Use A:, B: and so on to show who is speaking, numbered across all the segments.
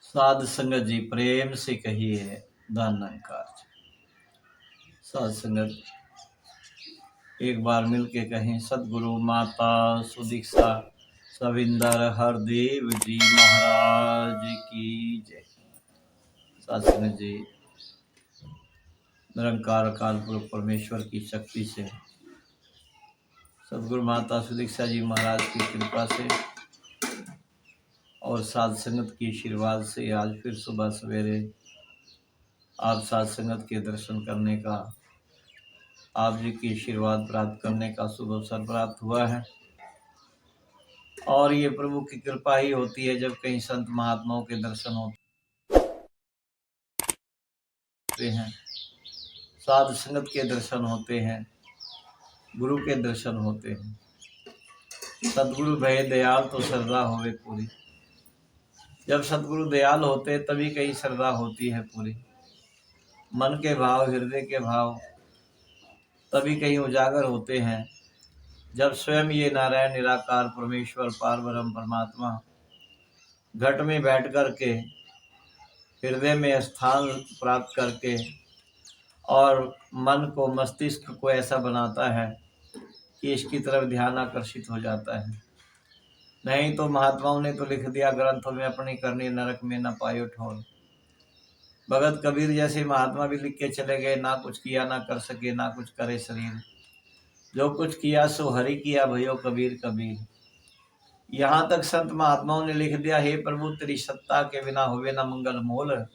A: साध संगत जी प्रेम से कहिए धन कार्य। साध संगत एक बार मिल के कहें, सदगुरु माता सुदीक्षा सविंदर हरदेव जी महाराज की जय। साध संगत जी, निरंकार अकाल पुरुष परमेश्वर की शक्ति से, सदगुरु माता सुदीक्षा जी महाराज की कृपा से और साध संगत की आशीर्वाद से आज फिर सुबह सवेरे आप साध संगत के दर्शन करने का, आप जी की आशीर्वाद प्राप्त करने का शुभ अवसर प्राप्त हुआ है। और ये प्रभु की कृपा ही होती है जब कहीं संत महात्माओं के दर्शन होते हैं, साध संगत के दर्शन होते हैं, गुरु के दर्शन होते हैं। सदगुरु भय दयाल तो श्रद्धा होवे पूरी। जब सदगुरु दयाल होते तभी कहीं श्रद्धा होती है पूरी। मन के भाव, हृदय के भाव तभी कहीं उजागर होते हैं जब स्वयं ये नारायण निराकार परमेश्वर पार ब्रह्म परमात्मा घट में बैठ कर के हृदय में स्थान प्राप्त करके और मन को, मस्तिष्क को ऐसा बनाता है कि इसकी तरफ ध्यान आकर्षित हो जाता है। नहीं तो महात्माओं ने तो लिख दिया ग्रंथों में, अपनी करनी नरक में न पायो ठोर। भगत कबीर जैसे महात्मा भी लिख के चले गए, ना कुछ किया ना कर सके, ना कुछ करे शरीर, जो कुछ किया सो हरि किया भयो कबीर कबीर। यहाँ तक संत महात्माओं ने लिख दिया, हे प्रभु तेरी सत्ता के बिना होवे ना मंगल मोल,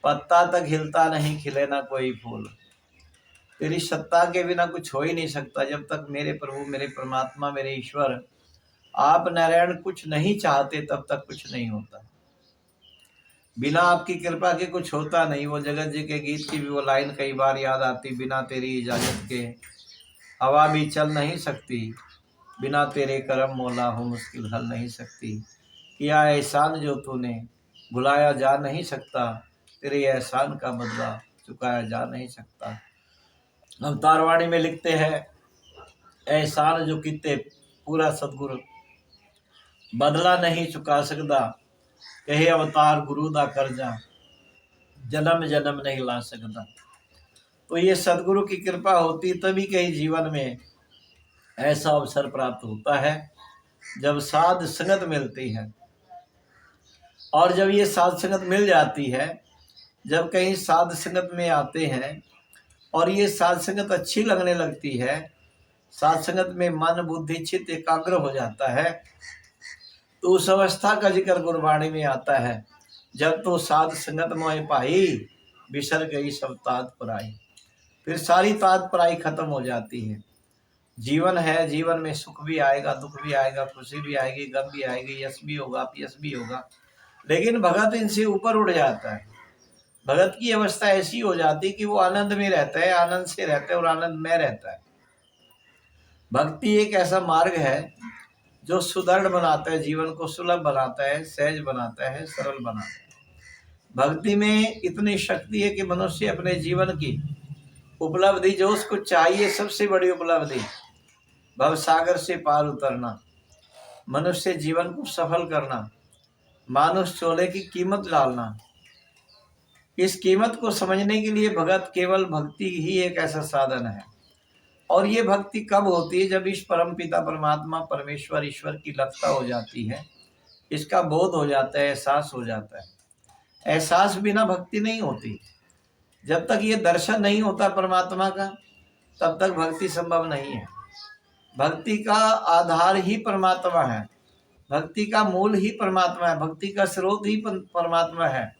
A: पत्ता तक हिलता नहीं खिले ना कोई फूल। तेरी सत्ता के बिना कुछ हो ही नहीं सकता। जब तक मेरे प्रभु, मेरे परमात्मा, मेरे ईश्वर आप नारायण कुछ नहीं चाहते तब तक कुछ नहीं होता। बिना आपकी कृपा के कुछ होता नहीं। वो जगत जी के गीत की भी वो लाइन कई बार याद आती, बिना तेरी इजाजत के हवा भी चल नहीं सकती, बिना तेरे करम मौला हो मुश्किल हल नहीं सकती। किया एहसान जो तूने भुलाया जा नहीं सकता, तेरे एहसान का बदला चुकाया जा नहीं सकता। अवतारवाणी में लिखते हैं, एहसान जो किते पूरा सतगुरु बदला नहीं चुका सकता, कहे अवतार गुरु दा कर्जा जन्म जन्म नहीं ला सकता। तो ये सदगुरु की कृपा होती तभी कहीं जीवन में ऐसा अवसर प्राप्त होता है जब साध संगत मिलती है। और जब ये साध संगत मिल जाती है, जब कहीं साध संगत में आते हैं और ये साध संगत अच्छी लगने लगती है, साध संगत में मन बुद्धि चित्त एकाग्र हो जाता है, तो उस अवस्था का जिक्र गुरबाणी में आता है, जब तो साध संगत मोह पाई बिसर गई सब तात पराई। फिर सारी तात पराई खत्म हो जाती है। जीवन है, जीवन में सुख भी आएगा, दुख भी आएगा, खुशी भी आएगी, गम भी आएगी, यश भी होगा, अपयश भी होगा, लेकिन भगत इनसे ऊपर उठ जाता है। भगत की अवस्था ऐसी हो जाती है कि वो आनंद में रहता है, आनंद से रहता है और आनंद में रहता है। भक्ति एक ऐसा मार्ग है जो सुदृढ़ बनाता है, जीवन को सुलभ बनाता है, सहज बनाता है, सरल बनाता है। भक्ति में इतनी शक्ति है कि मनुष्य अपने जीवन की उपलब्धि, जो उसको चाहिए, सबसे बड़ी उपलब्धि भवसागर से पार उतरना, मनुष्य जीवन को सफल करना, मानुष चोले की कीमत डालना, इस कीमत को समझने के लिए भगत केवल भक्ति ही एक ऐसा साधन है। और ये भक्ति कब होती है? जब इस परम पिता परमात्मा परमेश्वर ईश्वर की लगता हो जाती है, इसका बोध हो जाता है, एहसास हो जाता है। एहसास बिना भक्ति नहीं होती। जब तक ये दर्शन नहीं होता परमात्मा का, तब तक भक्ति संभव नहीं है। भक्ति का आधार ही परमात्मा है, भक्ति का मूल ही परमात्मा है, भक्ति का स्रोत ही परमात्मा है।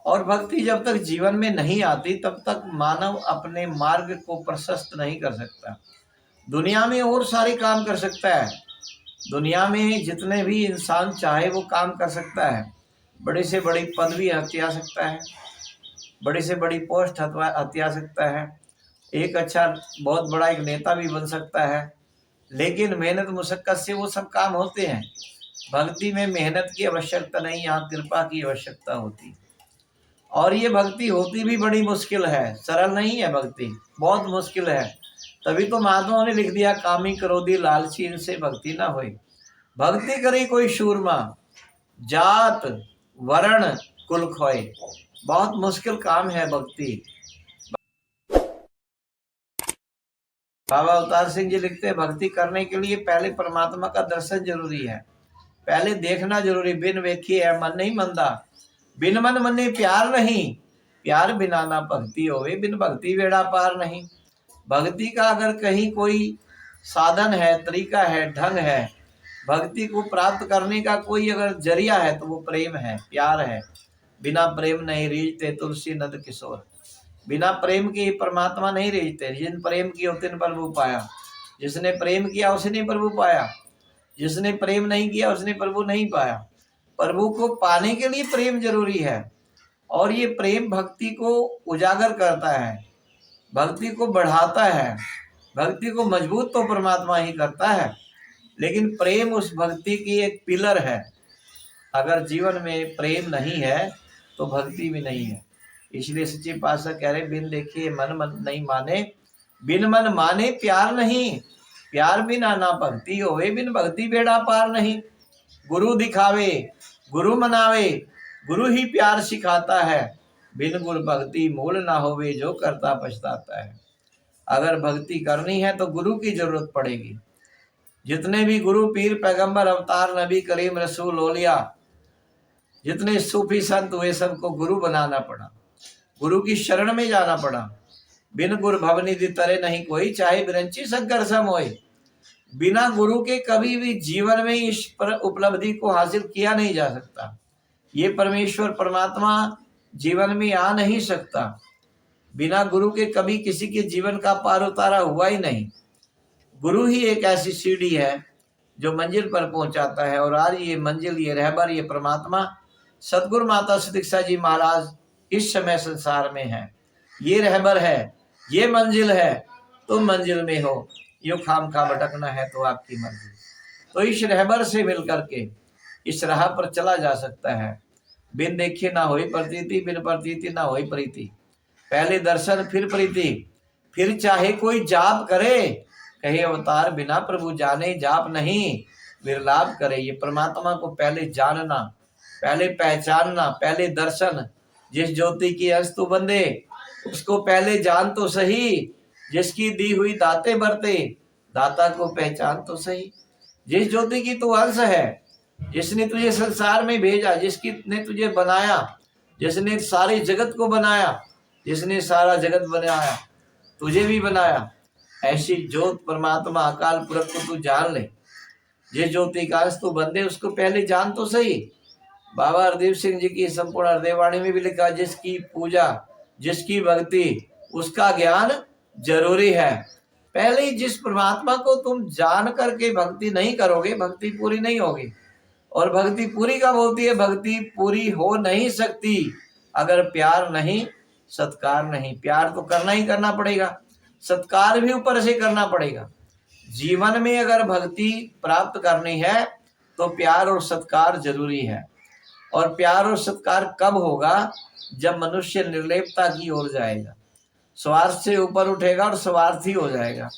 A: और भक्ति जब तक जीवन में नहीं आती तब तक मानव अपने मार्ग को प्रशस्त नहीं कर सकता। दुनिया में और सारे काम कर सकता है, दुनिया में जितने भी इंसान चाहे वो काम कर सकता है। बड़ी से बड़ी पदवी हत्या सकता है, बड़ी से बड़ी पोस्ट हत्या सकता है, एक अच्छा बहुत बड़ा एक नेता भी बन सकता है, लेकिन मेहनत मुशक्कत से वो सब काम होते हैं। भक्ति में मेहनत की आवश्यकता नहीं, यहाँ कृपा की आवश्यकता होती है। और ये भक्ति होती भी बड़ी मुश्किल है, सरल नहीं है, भक्ति बहुत मुश्किल है। तभी तो महात्माओं ने लिख दिया, कामी क्रोधी लालची इनसे भक्ति ना होई। भक्ति करे कोई शूरमा, जात वर्ण कुल खोए। बहुत मुश्किल काम है भक्ति। बाबा अवतार सिंह जी लिखते हैं, भक्ति करने के लिए पहले परमात्मा का दर्शन जरूरी है, पहले देखना जरूरी। बिन वेखी है मन नहीं मंदा, बिन मन मने प्यार नहीं, प्यार बिना ना भक्ति होवे, बिन भक्ति बेड़ा पार नहीं। भक्ति का अगर कहीं कोई साधन है, तरीका है, ढंग है, भक्ति को प्राप्त करने का कोई अगर जरिया है तो वो प्रेम है, प्यार है। बिना प्रेम नहीं रीझते तुलसी नंद किशोर। बिना प्रेम के परमात्मा नहीं रीझते। जिन प्रेम किया तिन प्रभु पाया। जिसने प्रेम किया उसने प्रभु पाया, जिसने प्रेम नहीं किया उसने प्रभु नहीं पाया। प्रभु को पाने के लिए प्रेम जरूरी है, और ये प्रेम भक्ति को उजागर करता है, भक्ति को बढ़ाता है, भक्ति को मजबूत तो परमात्मा ही करता है। लेकिन प्रेम उस भक्ति की एक पिलर है। अगर जीवन में प्रेम नहीं है तो भक्ति भी नहीं है। इसलिए सच्चे पातशाह कह रहे, बिन देखे मन नहीं माने, बिन मन माने प्यार नहीं, प्यार बिना ना भक्ति होवे, बिन भक्ति बेड़ा पार नहीं। गुरु दिखावे गुरु मनावे, गुरु ही प्यार सिखाता है, बिन गुरु भक्ति मूल ना होवे, जो करता पछताता है। अगर भक्ति करनी है तो गुरु की जरूरत पड़ेगी। जितने भी गुरु पीर पैगंबर अवतार नबी करीम रसूल औलिया, जितने सूफी संत हुए, सबको गुरु बनाना पड़ा, गुरु की शरण में जाना पड़ा। बिन गुरु भवनिधि तरे नहीं कोई, चाहे बिरंची शंकर सम होए। बिना गुरु के कभी भी जीवन में इस उपलब्धि को हासिल किया नहीं जा सकता। ये परमेश्वर परमात्मा जीवन में आ नहीं सकता। बिना गुरु के कभी किसी के जीवन का पार उतारा हुआ ही नहीं। गुरु ही एक ऐसी सीढ़ी है जो मंजिल पर पहुंचाता है। और आज ये मंजिल, ये रहबर, ये परमात्मा सतगुरु माता सुदीक्षा जी महाराज इस समय संसार में है। ये रहबर है, ये मंजिल है। तुम मंजिल में हो, यो खाम खा भटकना है तो आपकी मर्जी। तो इस रहबर से मिल करके इस राह पर चला जा सकता है। बिन देखे ना होई प्रतीति, बिन प्रतीति ना होई प्रीति। पहले दर्शन फिर प्रीति, फिर चाहे कोई जाप करे, कहे अवतार बिना प्रभु जाने, जाप नहीं विरलाप करे। ये परमात्मा को पहले जानना, पहले पहचानना, पहले दर्शन। जिस ज्योति की अंश तू बंदे, उसको पहले जान तो सही। जिसकी दी हुई दाते बरते, दाता को पहचान तो सही। जिस ज्योति की तू अंश है, जिसने तुझे संसार में भेजा, जिसकी ने तुझे बनाया, जिसने सारे जगत को बनाया, जिसने सारा जगत बनाया, तुझे भी बनाया, ऐसी ज्योत परमात्मा अकाल पुरख को तू जान ले। जिस ज्योति का अंश तू बंदे, उसको पहले जान तो सही। बाबा हरदेव सिंह जी की संपूर्ण हृदयवाणी में भी लिखा, जिसकी पूजा, जिसकी भक्ति, उसका ज्ञान जरूरी है। पहले ही जिस परमात्मा को तुम जान करके भक्ति नहीं करोगे, भक्ति पूरी नहीं होगी। और भक्ति पूरी कब होती है? भक्ति पूरी हो नहीं सकती अगर प्यार नहीं, सत्कार नहीं। प्यार तो करना ही करना पड़ेगा, सत्कार भी ऊपर से करना पड़ेगा। जीवन में अगर भक्ति प्राप्त करनी है तो प्यार और सत्कार जरूरी है। और प्यार और सत्कार कब होगा? जब मनुष्य निर्लेपता की ओर जाएगा, स्वार्थ से ऊपर उठेगा और स्वार्थी हो जाएगा।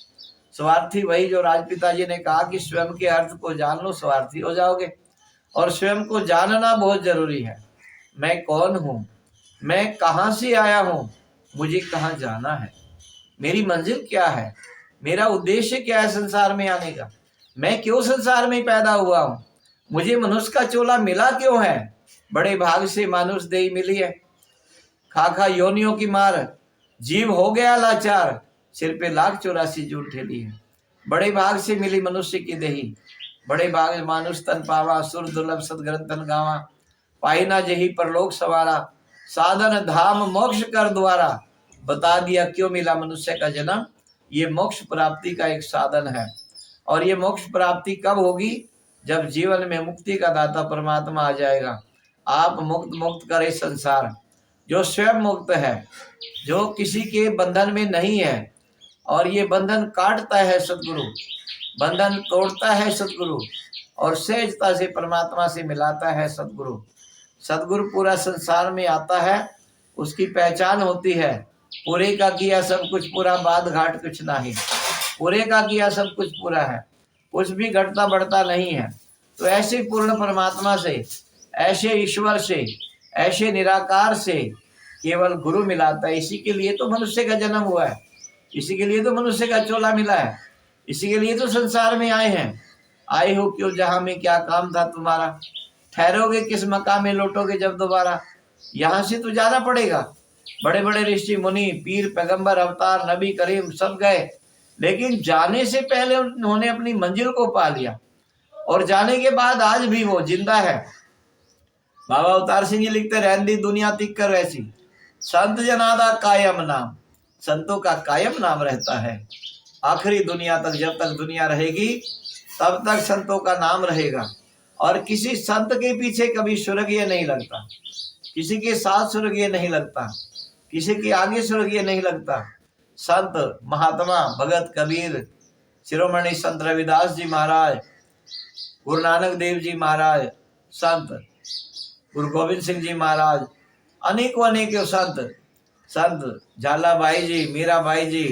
A: स्वार्थी वही जो राजपिता जी ने कहा कि स्वयं के अर्थ को जान लो, स्वार्थी हो जाओगे। और स्वयं को जानना बहुत जरूरी है। मैं कौन हूँ, मैं कहाँ से आया हूँ, मुझे कहाँ जाना है, मेरी मंजिल क्या है, मेरा उद्देश्य क्या है संसार में आने का, मैं क्यों संसार में पैदा हुआ हूँ, मुझे मनुष्य का चोला मिला क्यों है। बड़े भाग से मानुष देही मिली है, खाखा योनियों की मार, जीव हो गया लाचार, सिर पे लाख 84 जून ठेली है। बड़े भाग से मिली मनुष्य की देही, बड़े भाग मानुष तन पावा, सुर दुर्लभ सदग्रंथ तन गावा, पाई ना जही परलोक सवारा, साधन धाम मोक्ष कर द्वारा। बता दिया क्यों मिला मनुष्य का जन्म। ये मोक्ष प्राप्ति का एक साधन है। और ये मोक्ष प्राप्ति कब होगी? जब जीवन में मुक्ति का दाता परमात्मा आ जाएगा। आप मुक्त करे संसार। जो स्वयं मुक्त है, जो किसी के बंधन में नहीं है, और ये बंधन काटता है सतगुरु, बंधन तोड़ता है सतगुरु, और सहजता से परमात्मा से मिलाता है सतगुरु। सतगुरु पूरा संसार में आता है, उसकी पहचान होती है, पूरे का किया सब कुछ पूरा, बाद घाट कुछ नहीं। पूरे का किया सब कुछ पूरा है, कुछ भी घटता बढ़ता नहीं है। तो ऐसे पूर्ण परमात्मा से, ऐसे ईश्वर से, ऐसे निराकार से केवल गुरु मिलाता है। इसी के लिए तो मनुष्य का जन्म हुआ है, इसी के लिए तो मनुष्य का चोला मिला है, इसी के लिए तो संसार में आए हैं। आए हो क्यों जहां में, क्या काम था तुम्हारा, ठहरोगे किस मकाम में, लौटोगे जब दोबारा। यहाँ से तो जाना पड़ेगा। बड़े बड़े ऋषि मुनि, पीर, पैगंबर, अवतार, नबी करीम सब गए, लेकिन जाने से पहले उन्होंने अपनी मंजिल को पा लिया, और जाने के बाद आज भी वो जिंदा है। बाबा अवतार सिंह जी लिखते, रहन दी दुनिया तिक कर वैसी, संत जनादा कायम नाम। संतों का कायम नाम रहता है। आखिरी दुनिया तक, जब तक दुनिया रहेगी तब तक संतों का नाम रहेगा। और किसी संत के पीछे कभी स्वर्गीय नहीं लगता, किसी के साथ स्वर्गीय नहीं लगता, किसी के आगे स्वर्गीय नहीं लगता। संत, महात्मा, भगत कबीर, शिरोमणि संत रविदास जी महाराज, गुरु नानक देव जी महाराज, संत गुरु गोविंद सिंह जी महाराज, अनेकों अनेकों संत झाला भाई जी, मीरा भाई जी,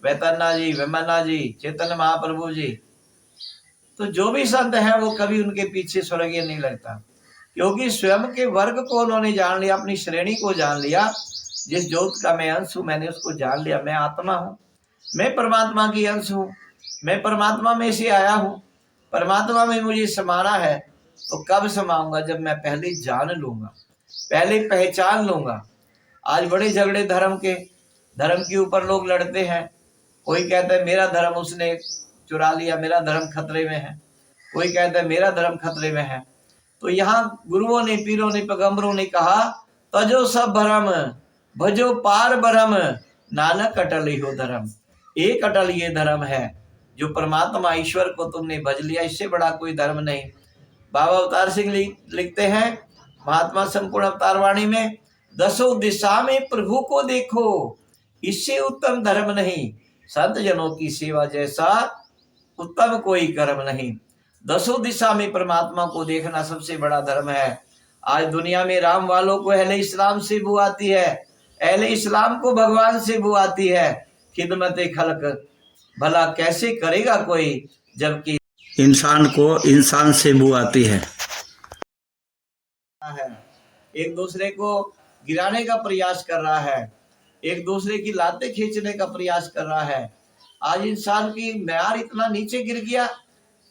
A: वैतन्ना जी, वेमन्ना जी, चैतन्य महाप्रभु जी, तो जो भी संत है वो कभी उनके पीछे स्वर्गीय नहीं लगता, क्योंकि स्वयं के वर्ग को उन्होंने जान लिया, अपनी श्रेणी को जान लिया। जिस ज्योत का मैं अंश हूं, मैंने उसको जान लिया। मैं आत्मा हूं, मैं परमात्मा की अंश हूं, मैं परमात्मा में से आया हूं, परमात्मा में मुझे समाना है। तो कब समाऊंगा, जब मैं पहले जान लूंगा, पहले पहचान लूंगा। आज बड़े झगड़े धर्म के ऊपर लोग लड़ते हैं। कोई कहता है मेरा धर्म उसने चुरा लिया, मेरा धर्म खतरे में है, कोई कहता है मेरा धर्म खतरे में है। तो यहाँ गुरुओं ने, पीरों ने, पैगंबरों ने कहा, तजो सब भरम भजो पार ब्रह्म, नानक अटल हो धर्म। एक अटल ये धर्म है, जो परमात्मा ईश्वर को तुमने भज लिया, इससे बड़ा कोई धर्म नहीं। बाबा अवतार सिंह लिखते हैं महात्मा संपूर्ण अवतार वाणी में, दसों दिशा में प्रभु को देखो, इससे उत्तम धर्म नहीं, संत जनों की सेवा जैसा उत्तम कोई कर्म नहीं। दसों दिशा में परमात्मा को देखना सबसे बड़ा धर्म है। आज दुनिया में राम वालों को अहले इस्लाम से बू आती है, अहले इस्लाम को भगवान से बू आती है। खिदमत खल्क भला कैसे करेगा कोई, जबकि इंसान को इंसान से बू आती है। एक दूसरे को गिराने का प्रयास कर रहा है, एक दूसरे की लातें खींचने का प्रयास कर रहा है। आज इंसान की म्यार इतना नीचे गिर गया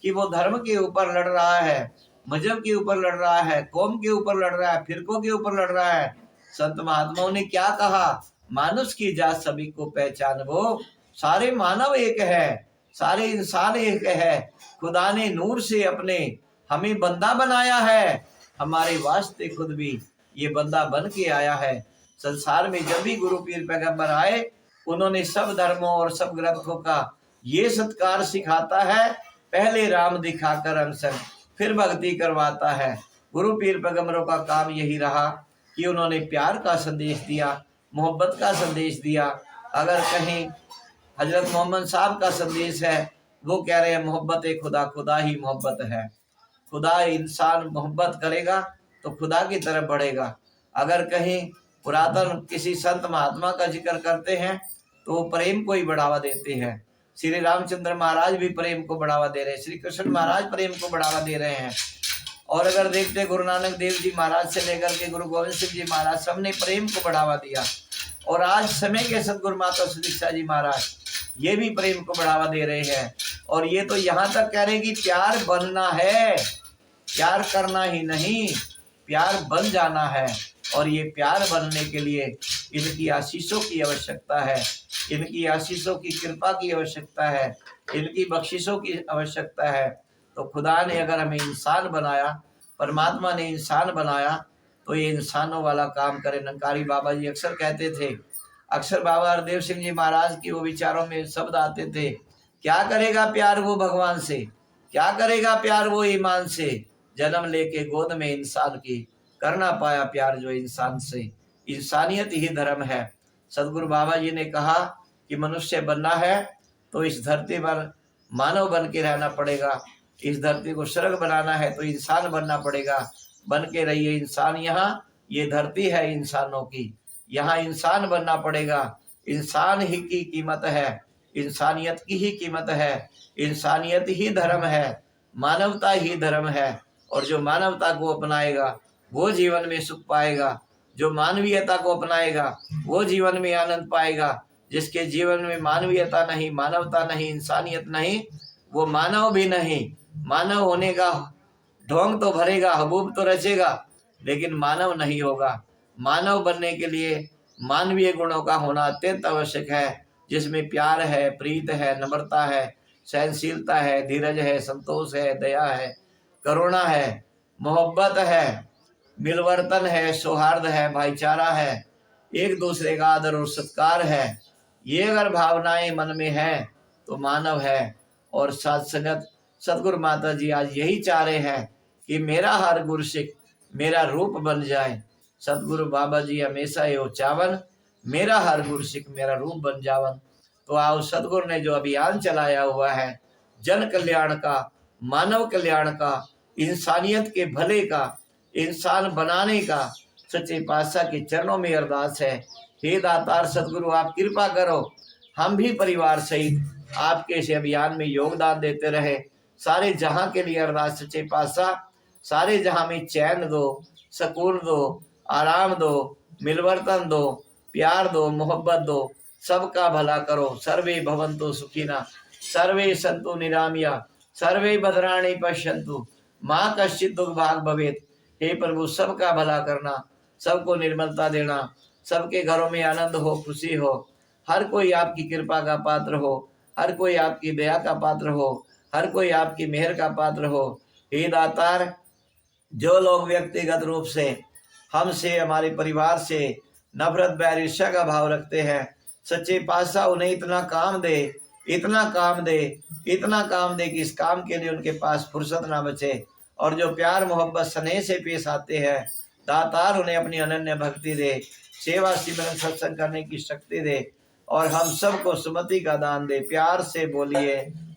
A: कि वो धर्म के ऊपर लड़ रहा है, मजहब के ऊपर लड़ रहा है, कौम के ऊपर लड़ रहा है, फिरकों के ऊपर लड़ रहा है। संत महात्माओं ने क्या कहा, मानुष की जात सभी को पहचान वो, सारे मानव एक है, सारे इंसान एक है। खुदा ने नूर से अपने हमें बंदा बनाया है, हमारे वास्ते खुद भी ये बंदा बन के आया है। संसार में जब भी गुरु पीर पैगंबर आए, उन्होंने सब धर्मों और सब ग्रंथों का ये सत्कार सिखाता है, पहले राम दिखाकर अनसन फिर भक्ति करवाता है। गुरु पीर पैगंबरों का काम यही रहा कि उन्होंने प्यार का संदेश दिया, मोहब्बत का संदेश दिया। अगर कहीं हजरत मोहम्मद साहब का संदेश है, वो कह रहे हैं मोहब्बत खुदा, खुदा ही मोहब्बत है। खुदा, इंसान मोहब्बत करेगा तो खुदा की तरफ बढ़ेगा। अगर कहीं पुरातन किसी संत महात्मा का जिक्र करते हैं तो वो प्रेम को ही बढ़ावा देते हैं। श्री रामचंद्र महाराज भी प्रेम को बढ़ावा दे रहे हैं, श्री कृष्ण महाराज प्रेम को बढ़ावा दे रहे हैं। और अगर देखते गुरु नानक देव जी महाराज से लेकर के गुरु गोविंद सिंह जी महाराज, सबने प्रेम को बढ़ावा दिया। और आज समय के सदगुरु माता सुदीक्षा जी महाराज ये भी प्रेम को बढ़ावा दे रहे हैं। और ये तो यहाँ तक कह रहे कि प्यार बनना है, प्यार करना ही नहीं, प्यार बन जाना है। और ये प्यार बनने के लिए इनकी आशीषों की आवश्यकता है, इनकी आशीषों की कृपा की आवश्यकता है, इनकी बख्शिशों की आवश्यकता है। तो खुदा ने अगर हमें इंसान बनाया, परमात्मा ने इंसान बनाया, तो ये इंसानों वाला काम करे। नंकारी बाबा जी अक्सर कहते थे, अक्सर बाबा हरदेव सिंह जी महाराज की वो विचारों में शब्द आते थे, क्या करेगा प्यार वो भगवान से, क्या करेगा प्यार वो ईमान से, जन्म लेके गोद में इंसान की, करना पाया प्यार जो इंसान से। इंसानियत ही धर्म है। सदगुरु बाबा जी ने कहा कि मनुष्य बनना है तो इस धरती पर मानव बन के रहना पड़ेगा, इस धरती को स्वर्ग बनाना है तो इंसान बनना पड़ेगा। बन के रहिए इंसान, यहाँ ये धरती है इंसानों की, यहाँ इंसान बनना पड़ेगा। इंसान ही की कीमत है, इंसानियत की ही कीमत है, इंसानियत ही धर्म है, मानवता ही धर्म है। और जो मानवता को अपनाएगा वो जीवन में सुख पाएगा। जो मानवीयता को अपनाएगा वो जीवन में आनंद पाएगा। जिसके जीवन में मानवीयता नहीं, मानवता नहीं, इंसानियत नहीं, वो मानव भी नहीं। मानव होने का ढोंग तो भरेगा, हबूब तो रचेगा, लेकिन मानव नहीं होगा। मानव बनने के लिए मानवीय गुणों का होना अत्यंत आवश्यक है, जिसमें प्यार है, प्रीत है, नम्रता है, सहनशीलता है, धीरज है, संतोष है, दया है, करुणा है, मोहब्बत है, मिलवर्तन है, सौहार्द है, भाईचारा है, एक दूसरे का आदर और सत्कार है। ये अगर भावनाएं मन में है तो मानव है। और साथ संगत सतगुरु माता जी आज यही चाह रहे हैं कि मेरा हर गुरसिख मेरा रूप बन जाए। सतगुरु बाबा जी हमेशा यो चावन, मेरा हर गुरसिख मेरा रूप बन जावन। तो आओ सतगुरु ने जो अभियान चलाया हुआ है जन कल्याण का, मानव कल्याण का, इंसानियत के भले का, इंसान बनाने का, सच्चे पातशाह के चरणों में अरदास है। हे दातार सतगुरु आप कृपा करो, हम भी परिवार सहित आपके इस अभियान में योगदान देते रहे। सारे जहां के लिए अरदास सच्चे पातशाह, सारे जहां में चैन दो, सुकून दो, आराम दो, मिलवर्तन दो, प्यार दो, मोहब्बत दो, सबका भला करो। सर्वे भवन्तु सुखिना, सर्वे सन्तु निरामया, सर्वे भद्राणि पश्यन्तु, माँ कश्चित् दुख भाग भवेत। हे प्रभु सबका भला करना, सबको निर्मलता देना, सबके घरों में आनंद हो, खुशी हो, हर कोई आपकी कृपा का पात्र हो, हर कोई आपकी दया का पात्र हो, हर कोई आपकी मेहर का पात्र हो। हे दातार, जो लोग व्यक्तिगत रूप से हमसे, हमारे परिवार से नफरत बैर ईर्ष्या का भाव रखते हैं, सच्चे पातशाह उन्हें इतना काम दे, इतना काम दे, इतना काम दे कि इस काम के लिए उनके पास फुर्सत ना बचे। और जो प्यार मोहब्बत स्नेह से पेश आते हैं, दातार उन्हें अपनी अनन्य भक्ति दे, सेवा सिमरन सत्संग करने की शक्ति दे, और हम सबको सुमति का दान दे। प्यार से बोलिए,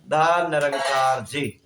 A: दान निरंकार जी।